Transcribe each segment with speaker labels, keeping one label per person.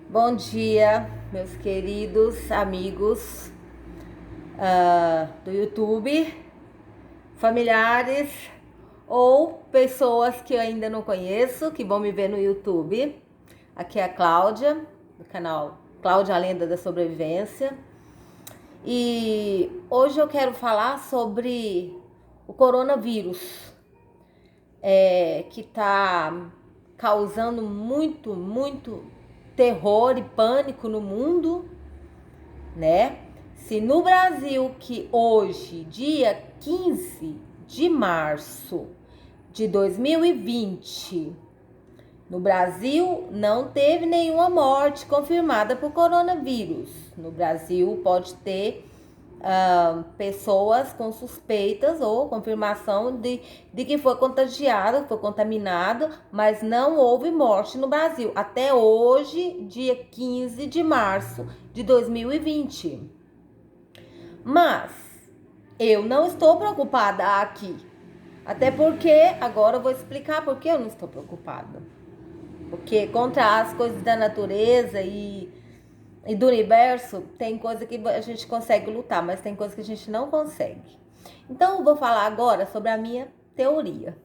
Speaker 1: Bom dia, meus queridos amigos do YouTube, familiares ou pessoas que eu ainda não conheço, que vão me ver no YouTube. Aqui é a Cláudia, do canal Cláudia, a Lenda da Sobrevivência. E hoje eu quero falar sobre o coronavírus, que está causando muito terror e pânico no mundo, né? Se no Brasil, que hoje, dia 15 de março de 2020, no Brasil não teve nenhuma morte confirmada por coronavírus. No Brasil pode ter pessoas com suspeitas ou confirmação de que foi contagiado, foi contaminado, mas não houve morte no Brasil. Até hoje, dia 15 de março de 2020. Mas eu não estou preocupada aqui. Até porque, agora eu vou explicar por que eu não estou preocupada. Porque contra as coisas da natureza e do universo, tem coisa que a gente consegue lutar, mas tem coisa que a gente não consegue. Então eu vou falar agora sobre a minha teoria.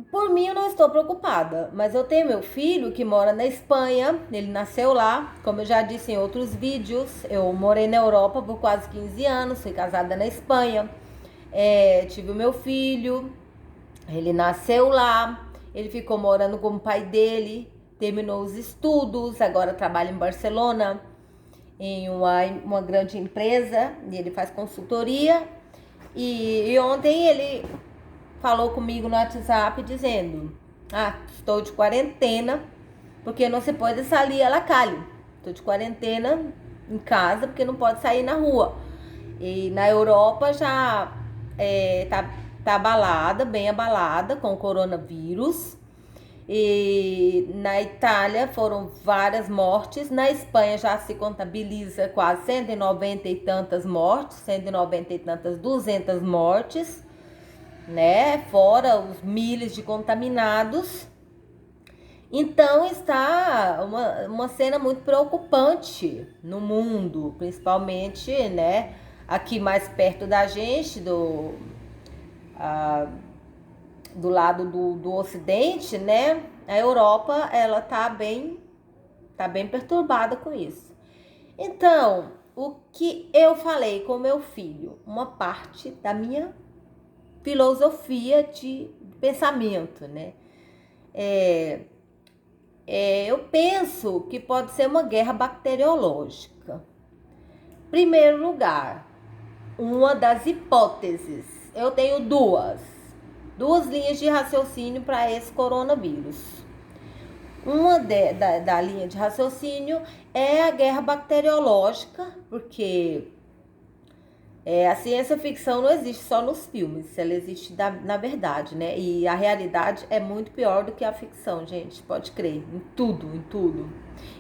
Speaker 1: Por mim eu não estou preocupada, mas eu tenho meu filho que mora na Espanha, ele nasceu lá, como eu já disse em outros vídeos, eu morei na Europa por quase 15 anos, fui casada na Espanha, tive o meu filho, ele nasceu lá, ele ficou morando com o pai dele, terminou os estudos, agora trabalha em Barcelona, em uma grande empresa, e ele faz consultoria. E ontem ele falou comigo no WhatsApp dizendo: estou de quarentena, porque não se pode sair à la calle. Estou de quarentena em casa, porque não pode sair na rua. E na Europa já tá abalada, bem abalada com o coronavírus. E na Itália foram várias mortes. Na Espanha já se contabiliza quase 190 e tantas mortes, 190 e tantas, 200 mortes, né? Fora os milhares de contaminados. Então está uma cena muito preocupante no mundo, principalmente, né? Aqui mais perto da gente, do lado do Ocidente, né? A Europa, ela tá bem perturbada com isso. Então, o que eu falei com meu filho, uma parte da minha filosofia de pensamento, né? Eu penso que pode ser uma guerra bacteriológica. Primeiro lugar, uma das hipóteses, eu tenho duas linhas de raciocínio para esse coronavírus. Uma da linha de raciocínio é a guerra bacteriológica, porque a ciência ficção não existe só nos filmes, ela existe na verdade, né? E a realidade é muito pior do que a ficção, gente, pode crer, em tudo.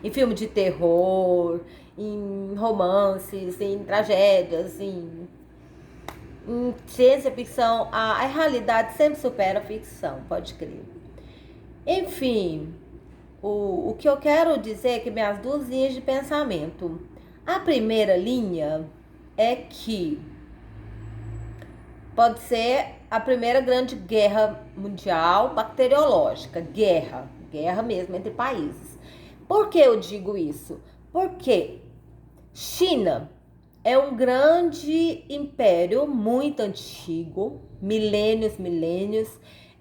Speaker 1: Em filme de terror, em romances, em tragédias, em ciência ficção, a realidade sempre supera a ficção, pode crer. Enfim, o que eu quero dizer é que minhas duas linhas de pensamento. A primeira linha é que pode ser a primeira grande guerra mundial bacteriológica, guerra mesmo entre países. Por que eu digo isso? Porque China é um grande império muito antigo, milênios,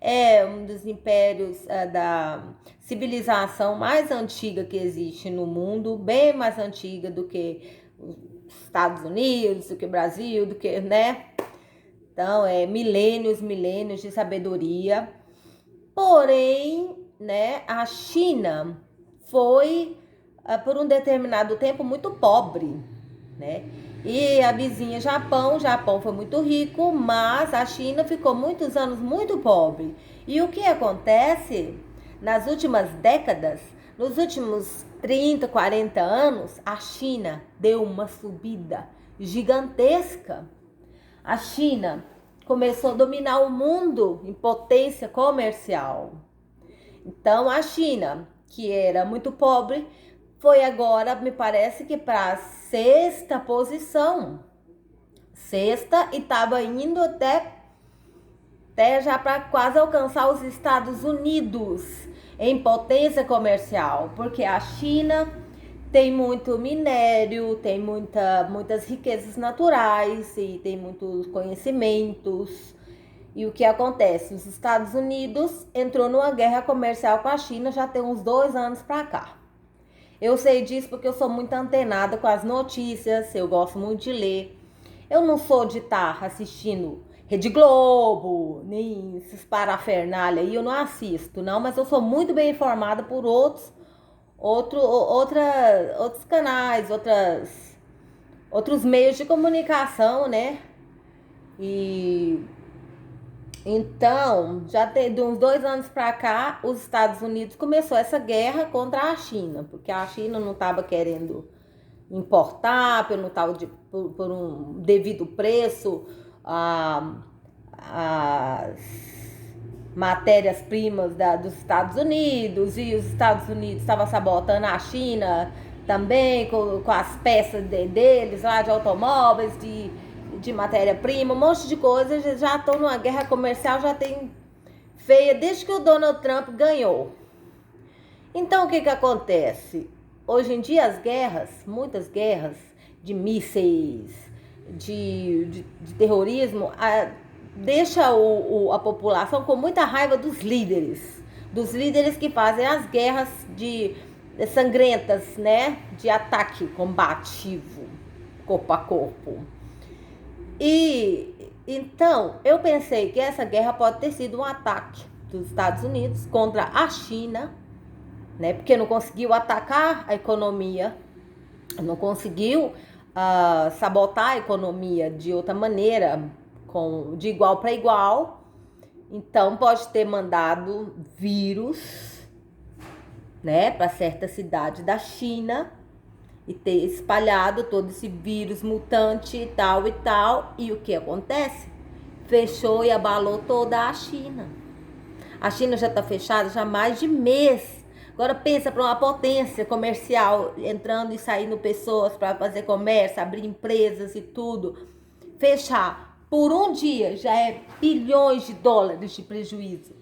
Speaker 1: é um dos impérios da civilização mais antiga que existe no mundo, bem mais antiga do que os Estados Unidos, do que o Brasil, do que, né? Então, milênios de sabedoria. Porém, né, a China foi, por um determinado tempo, muito pobre, né? E a vizinha Japão foi muito rico, mas a China ficou muitos anos muito pobre. E o que acontece nas últimas décadas, nos últimos 30, 40 anos, a China deu uma subida gigantesca. A China começou a dominar o mundo em potência comercial. Então a China, que era muito pobre, foi agora, me parece que para a sexta posição. Sexta, e estava indo até já para quase alcançar os Estados Unidos em potência comercial, porque a China tem muito minério, tem muitas riquezas naturais e tem muitos conhecimentos. E o que acontece? Os Estados Unidos entrou numa guerra comercial com a China já tem uns 2 anos para cá. Eu sei disso porque eu sou muito antenada com as notícias, eu gosto muito de ler. Eu não sou de estar assistindo Rede Globo, nem esses parafernália aí, eu não assisto, não, mas eu sou muito bem informada por outros canais, outros meios de comunicação, né? E então, já tem de uns 2 anos para cá, os Estados Unidos começou essa guerra contra a China, porque a China não estava querendo importar por um devido preço as matérias-primas dos Estados Unidos, e os Estados Unidos estavam sabotando a China também com as peças deles lá de automóveis, de matéria-prima, um monte de coisas. Já estão numa guerra comercial, já tem feia desde que o Donald Trump ganhou. Então o que acontece? Hoje em dia as guerras, muitas guerras de mísseis, de terrorismo, deixa a população com muita raiva dos líderes que fazem as guerras sangrentas, né? De ataque combativo, corpo a corpo. E então eu pensei que essa guerra pode ter sido um ataque dos Estados Unidos contra a China, né? Porque não conseguiu atacar a economia, não conseguiu sabotar a economia de outra maneira, de igual para igual. Então pode ter mandado vírus, né, para certa cidade da China e ter espalhado todo esse vírus mutante e tal e tal. E o que acontece? Fechou e abalou toda a China. A China já está fechada já há mais de mês. Agora pensa para uma potência comercial, entrando e saindo pessoas para fazer comércio, abrir empresas e tudo. Fechar por um dia já é bilhões de dólares de prejuízo.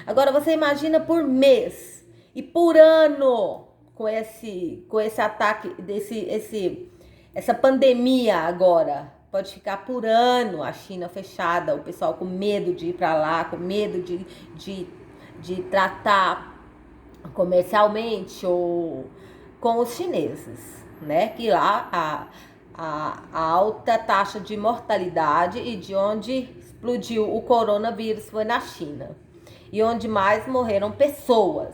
Speaker 1: Agora você imagina por mês e por ano com esse ataque, essa pandemia agora. Pode ficar por ano a China fechada, o pessoal com medo de ir para lá, com medo de tratar comercialmente ou com os chineses, né? Que lá a alta taxa de mortalidade e de onde explodiu o coronavírus foi na China. E onde mais morreram pessoas,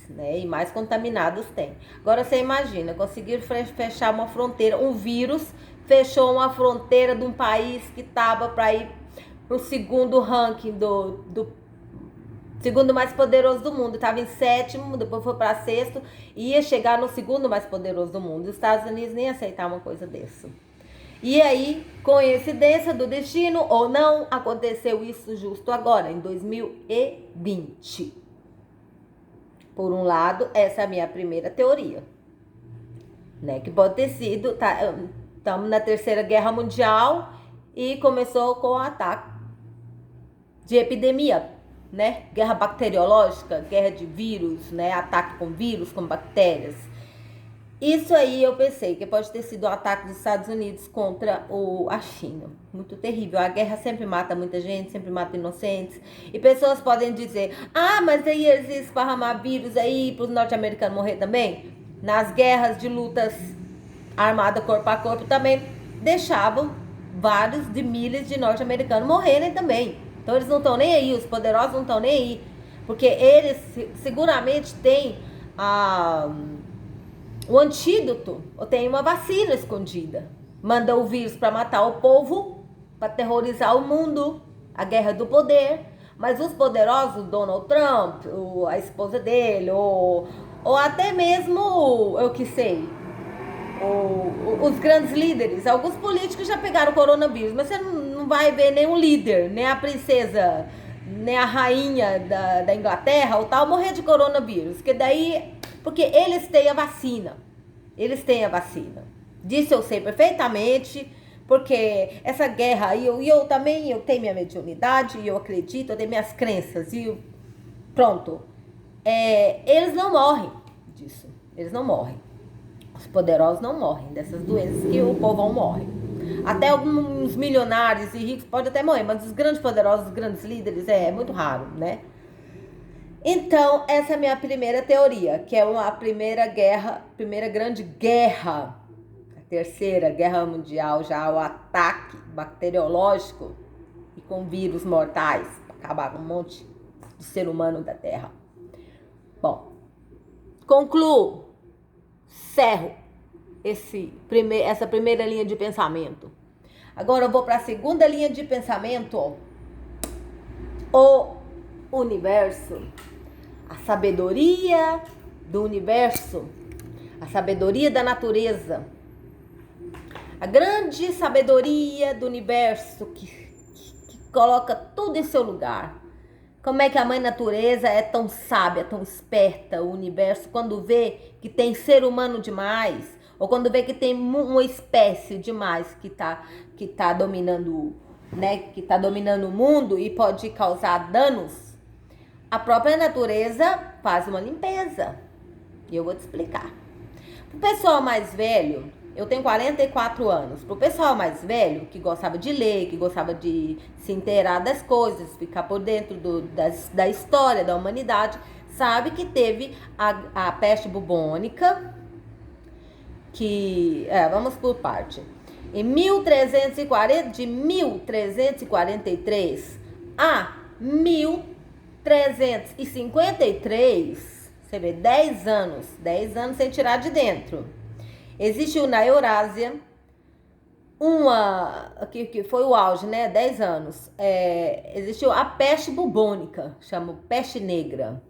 Speaker 1: né? E mais contaminados tem. Agora você imagina, conseguir fechar uma fronteira, um vírus fechou uma fronteira de um país que estava para ir para o segundo ranking do segundo mais poderoso do mundo. Estava em 7º, depois foi para 6º e ia chegar no segundo mais poderoso do mundo. Os Estados Unidos nem aceitar uma coisa dessa. E aí, coincidência do destino ou não, aconteceu isso justo agora, em 2020. Por um lado, essa é a minha primeira teoria, né? Que pode ter sido, estamos na Terceira Guerra Mundial e começou com o ataque de epidemia, né? Guerra bacteriológica, guerra de vírus, né? Ataque com vírus, com bactérias. Isso aí eu pensei que pode ter sido o ataque dos Estados Unidos contra a China. Muito terrível. A guerra sempre mata muita gente, sempre mata inocentes. E pessoas podem dizer, mas aí eles iam esparramar vírus aí para os norte-americanos morrer também? Nas guerras de lutas armadas corpo a corpo também deixavam vários de milhares de norte-americanos morrerem também. Então eles não estão nem aí, os poderosos não estão nem aí. Porque eles seguramente têm o antídoto, ou tem uma vacina escondida. Manda o vírus para matar o povo, para terrorizar o mundo, a guerra do poder. Mas os poderosos, Donald Trump, a esposa dele, ou até mesmo, eu que sei, os grandes líderes, alguns políticos já pegaram o coronavírus, mas você não vai ver nenhum líder, nem a princesa né, a rainha da Inglaterra ou tal, morrer de coronavírus. Porque eles têm a vacina. Eles têm a vacina. Disso eu sei perfeitamente, porque essa guerra aí, eu também, eu tenho minha mediunidade, eu acredito, eu tenho minhas crenças, e pronto. Eles não morrem disso. Eles não morrem. Os poderosos não morrem dessas doenças que o povão morre. Até alguns milionários e ricos podem até morrer, mas os grandes poderosos, os grandes líderes, é muito raro, né? Então, essa é a minha primeira teoria, que é a primeira grande guerra, a terceira guerra mundial, já o ataque bacteriológico e com vírus mortais, para acabar com um monte de ser humano da Terra. Bom, concluo, cerro essa primeira linha de pensamento. Agora eu vou para a segunda linha de pensamento, o universo. A sabedoria do universo, a sabedoria da natureza, a grande sabedoria do universo que coloca tudo em seu lugar. Como é que a mãe natureza é tão sábia, tão esperta, o universo, quando vê que tem ser humano demais, ou quando vê que tem uma espécie demais que tá dominando, né, que tá dominando o mundo e pode causar danos. A própria natureza faz uma limpeza. E eu vou te explicar. Pro pessoal mais velho, eu tenho 44 anos. Pro pessoal mais velho, que gostava de ler, que gostava de se inteirar das coisas, ficar por dentro da história da humanidade, sabe que teve a peste bubônica, vamos por parte. Em de 1343 a 1353, você vê, 10 anos sem tirar de dentro. Existiu na Eurásia que foi o auge, né? 10 anos. Existiu a peste bubônica, chama peste negra.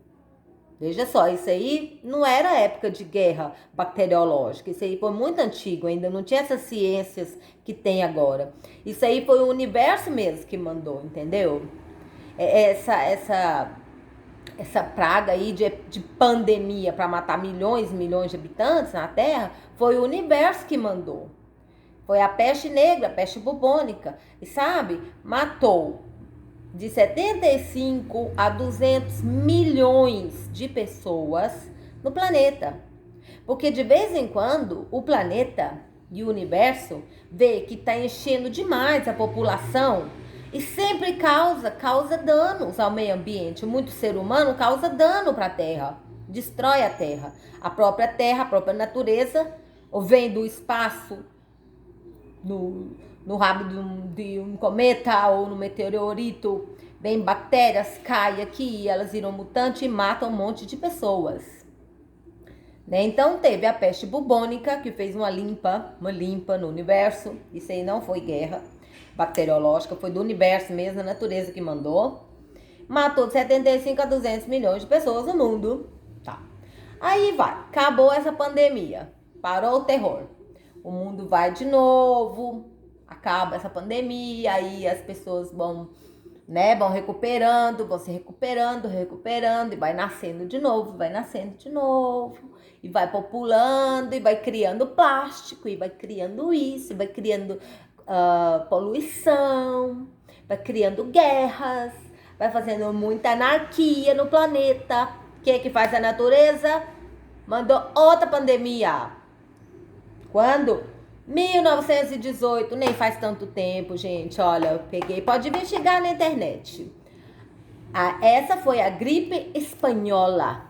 Speaker 1: Veja só, isso aí não era época de guerra bacteriológica, isso aí foi muito antigo, ainda não tinha essas ciências que tem agora. Isso aí foi o universo mesmo que mandou, entendeu? Essa praga aí de pandemia para matar milhões e milhões de habitantes na Terra, foi o universo que mandou. Foi a peste negra, a peste bubônica. E sabe, matou de 75 a 200 milhões de pessoas no planeta. Porque de vez em quando o planeta e o universo vê que está enchendo demais a população e sempre causa danos ao meio ambiente. Muito ser humano causa dano para a Terra, destrói a Terra, a própria natureza, ou vem do espaço, no rabo de um cometa ou no meteorito, vem bactérias, caem aqui, elas viram mutantes e matam um monte de pessoas. Né? Então teve a peste bubônica, que fez uma limpa no universo. Isso aí não foi guerra bacteriológica, foi do universo mesmo, a natureza que mandou. Matou de 75 a 200 milhões de pessoas no mundo. Tá. Aí acabou essa pandemia, parou o terror. O mundo vai de novo, acaba essa pandemia, aí as pessoas vão se recuperando, e vai nascendo de novo, e vai populando, e vai criando plástico, e vai criando isso, e vai criando poluição, vai criando guerras, vai fazendo muita anarquia no planeta. O que faz a natureza? Mandou outra pandemia. Quando? 1918, nem faz tanto tempo, gente. Olha, eu peguei, pode investigar na internet. Essa foi a gripe espanhola,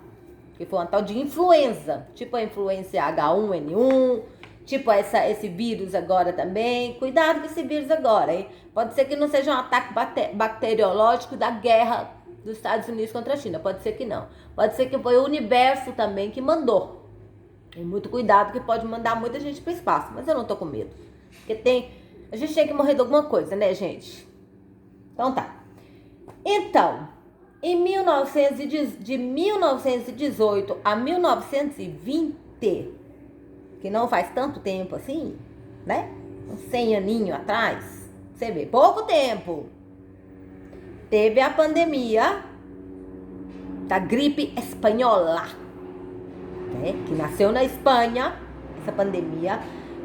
Speaker 1: que foi uma tal de influenza, tipo a influenza H1N1, tipo esse vírus agora também. Cuidado com esse vírus agora, hein? Pode ser que não seja um ataque bacteriológico da guerra dos Estados Unidos contra a China, pode ser que não. Pode ser que foi o universo também que mandou. Tem muito cuidado, que pode mandar muita gente pro espaço, mas eu não tô com medo. Porque a gente tem que morrer de alguma coisa, né, gente? Então tá. Então, de 1918 a 1920, que não faz tanto tempo assim, né? Uns 100 aninhos atrás, você vê, pouco tempo. teve a pandemia da gripe espanhola, né? Que nasceu na Espanha. Essa pandemia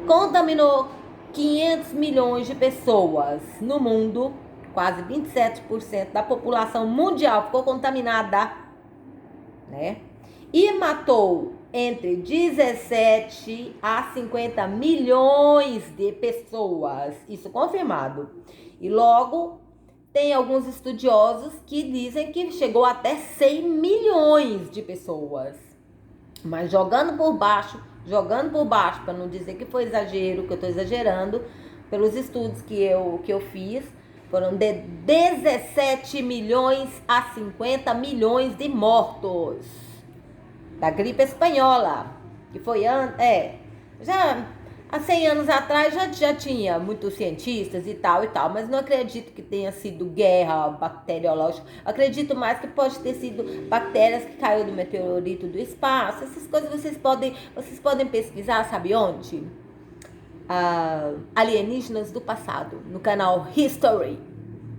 Speaker 1: contaminou 500 milhões de pessoas no mundo. Quase 27% da população mundial ficou contaminada, né? E matou entre 17 a 50 milhões de pessoas. Isso confirmado. E logo, tem alguns estudiosos que dizem que chegou até 100 milhões de pessoas. Mas jogando por baixo, para não dizer que foi exagero, que eu estou exagerando, pelos estudos que eu fiz, foram de 17 milhões a 50 milhões de mortos da gripe espanhola, que foi já há 100 anos atrás já tinha muitos cientistas e tal, mas não acredito que tenha sido guerra bacteriológica. Acredito mais que pode ter sido bactérias que caiu do meteorito do espaço. Essas coisas vocês podem pesquisar, sabe onde? Alienígenas do passado, no canal History,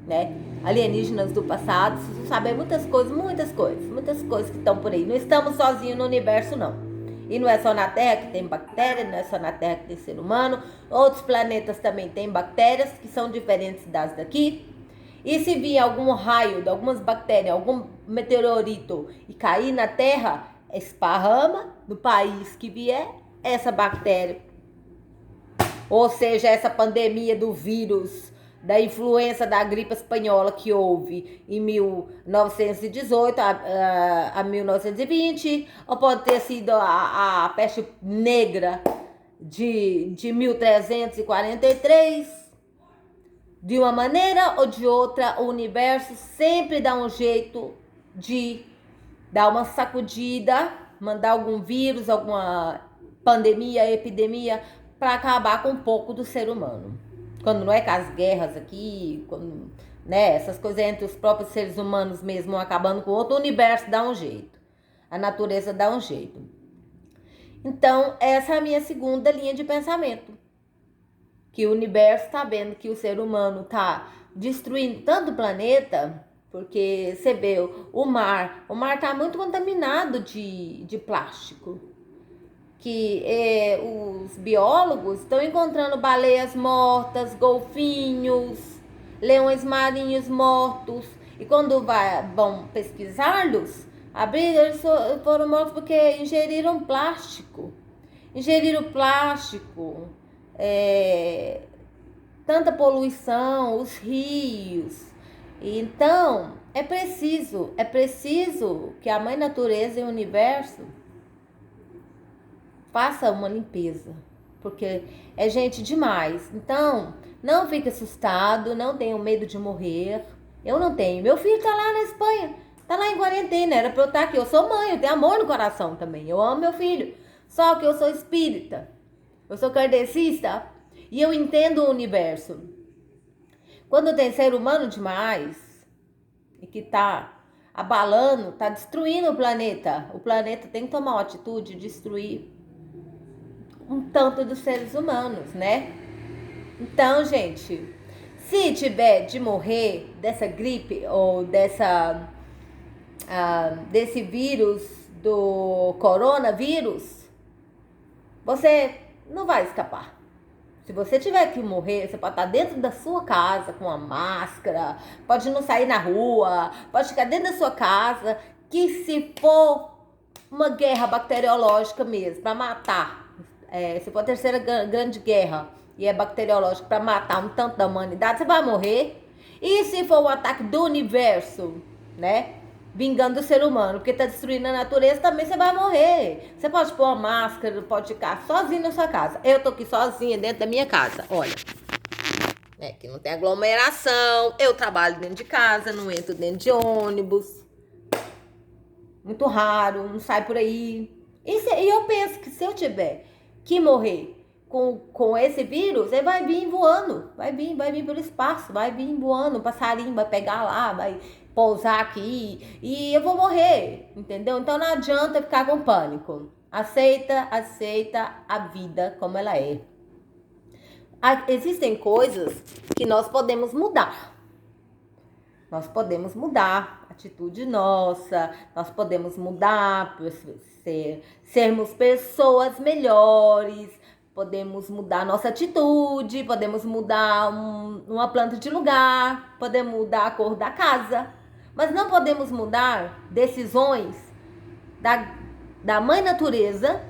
Speaker 1: né? Alienígenas do passado, vocês vão saber muitas coisas que estão por aí. Não estamos sozinhos no universo, não. E não é só na Terra que tem bactéria, não é só na Terra que tem ser humano. Outros planetas também têm bactérias que são diferentes das daqui. E se vir algum raio de algumas bactérias, algum meteorito e cair na Terra, esparrama no país que vier essa bactéria. Ou seja, essa pandemia do vírus, da influenza da gripe espanhola que houve em 1918 a 1920, ou pode ter sido a peste negra de 1343. De uma maneira ou de outra, o universo sempre dá um jeito de dar uma sacudida, mandar algum vírus, alguma pandemia, epidemia, para acabar com um pouco do ser humano. Quando não é com as guerras aqui, quando, né, essas coisas entre os próprios seres humanos mesmo acabando com o outro, o universo dá um jeito. A natureza dá um jeito. Então, essa é a minha segunda linha de pensamento. Que o universo está vendo que o ser humano está destruindo tanto o planeta, porque você vê o mar está muito contaminado de plástico. Que os biólogos estão encontrando baleias mortas, golfinhos, leões marinhos mortos. E quando vão pesquisá-los, eles foram mortos porque ingeriram plástico. Tanta poluição, os rios. Então, é preciso que a Mãe Natureza e o Universo faça uma limpeza, porque é gente demais. Então, não fique assustado, não tenha medo de morrer. Eu não tenho. Meu filho tá lá na Espanha, tá lá em quarentena, era pra eu estar aqui. Eu sou mãe, eu tenho amor no coração também. Eu amo meu filho. Só que eu sou espírita, eu sou kardecista e eu entendo o universo. Quando tem ser humano demais e que tá abalando, tá destruindo o planeta tem que tomar uma atitude de destruir um tanto dos seres humanos, né? Então, gente, se tiver de morrer dessa gripe ou desse vírus, do coronavírus, você não vai escapar. Se você tiver que morrer, você pode estar dentro da sua casa com uma máscara, pode não sair na rua, pode ficar dentro da sua casa, que se for uma guerra bacteriológica mesmo, para matar, se for a terceira grande guerra e é bacteriológico para matar um tanto da humanidade, você vai morrer. E se for o ataque do universo, né, vingando o ser humano, porque tá destruindo a natureza, também você vai morrer. Você pode pôr uma máscara, pode ficar sozinho na sua casa. Eu tô aqui sozinha dentro da minha casa, olha. Que não tem aglomeração, eu trabalho dentro de casa, não entro dentro de ônibus. Muito raro, não sai por aí. E eu penso que se eu tiver que morrer com esse vírus, ele vai vir voando, vai vir pelo espaço, vai vir voando, um passarinho vai pegar lá, vai pousar aqui e eu vou morrer, entendeu? Então não adianta ficar com pânico. Aceita a vida como ela é. Existem coisas que nós podemos mudar. Nós podemos mudar a atitude nossa, nós podemos mudar para sermos pessoas melhores, podemos mudar nossa atitude, podemos mudar uma planta de lugar, podemos mudar a cor da casa, mas não podemos mudar decisões da mãe natureza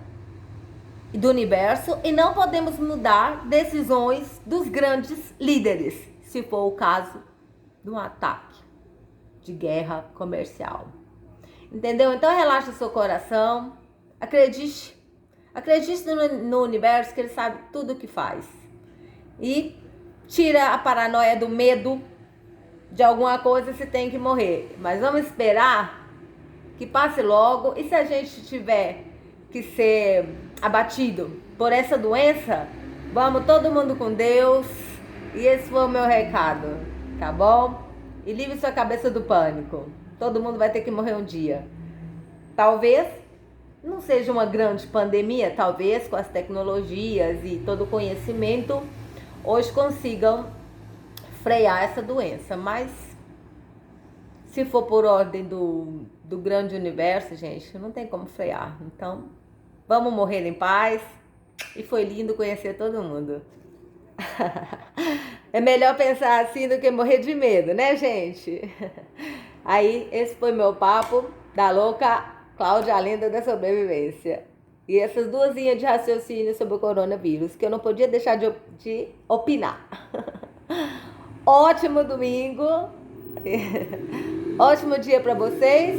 Speaker 1: e do universo, e não podemos mudar decisões dos grandes líderes, se for o caso de um ataque de guerra comercial. Entendeu? Então relaxa seu coração, acredite no universo, que ele sabe tudo o que faz. E tira a paranoia do medo de alguma coisa se tem que morrer. Mas vamos esperar que passe logo. E se a gente tiver que ser abatido por essa doença, vamos todo mundo com Deus. E esse foi o meu recado, tá bom? E livre sua cabeça do pânico. Todo mundo vai ter que morrer um dia. Talvez não seja uma grande pandemia, talvez com as tecnologias e todo o conhecimento hoje consigam frear essa doença, mas se for por ordem do grande universo, gente, não tem como frear. Então, vamos morrer em paz. E foi lindo conhecer todo mundo. É melhor pensar assim do que morrer de medo, né, gente? Aí, esse foi meu papo da louca Cláudia, a lenda da sobrevivência. E essas duas linhas de raciocínio sobre o coronavírus, que eu não podia deixar de opinar. Ótimo domingo. Ótimo dia para vocês.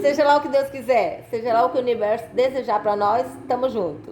Speaker 1: Seja lá o que Deus quiser, seja lá o que o universo desejar para nós, tamo junto.